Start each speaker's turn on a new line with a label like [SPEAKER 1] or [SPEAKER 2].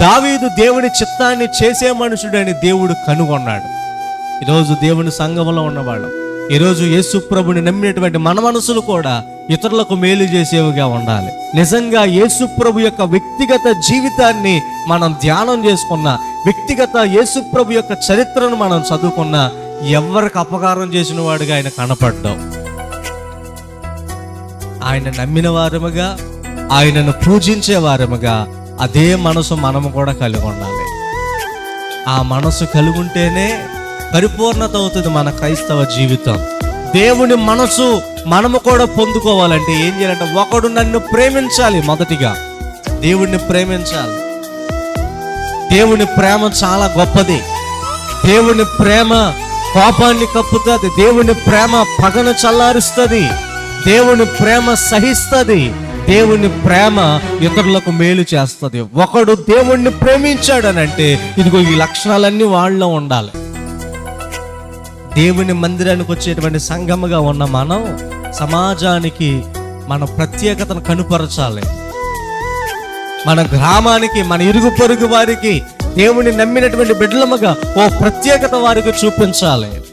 [SPEAKER 1] దావీదు దేవుని చిత్తాన్ని చేసే మనుషుడని దేవుడు కనుగొన్నాడు. ఈరోజు దేవుని సంఘంలో ఉన్నవాళ్ళం, ఈరోజు యేసు ప్రభుని నమ్మినటువంటి మన మనసులు కూడా ఇతరులకు మేలు చేసేవిగా ఉండాలి. నిజంగా యేసు ప్రభు యొక్క వ్యక్తిగత జీవితాన్ని మనం ధ్యానం చేసుకున్న, వ్యక్తిగత యేసు ప్రభు యొక్క చరిత్రను మనం చదువుకున్న, ఎవరికి అపకారం చేసిన వాడిగా ఆయన కనపడ్డాం. ఆయన నమ్మిన వారముగా, ఆయనను పూజించే వారముగా అదే మనసు మనము కూడా కలిగి ఉండాలి. ఆ మనసు కలిగి ఉంటేనే పరిపూర్ణత అవుతుంది మన క్రైస్తవ జీవితం. దేవుని మనసు మనము కూడా పొందుకోవాలంటే ఏం చేయాలంటే, ఒకడు నన్ను ప్రేమించాలి. మొదటిగా దేవుణ్ణి ప్రేమించాలి. దేవుని ప్రేమ చాలా గొప్పది. దేవుని ప్రేమ కోపాన్ని కప్పుతుంది. దేవుని ప్రేమ పగను చల్లారుస్తుంది. దేవుని ప్రేమ సహిస్తుంది. దేవుని ప్రేమ ఇతరులకు మేలు చేస్తుంది. ఒకడు దేవుణ్ణి ప్రేమించాడనంటే ఇదిగో ఈ లక్షణాలన్నీ వాళ్ళలో ఉండాలి. దేవుని మందిరానికి వచ్చేటువంటి సంఘముగా ఉన్న మనం సమాజానికి మన ప్రత్యేకతను కనుపరచాలి. మన గ్రామానికి, మన ఇరుగు పొరుగు వారికి, దేవుని నమ్మినటువంటి బిడ్డలముగా ఓ ప్రత్యేకత వారికి చూపించాలి.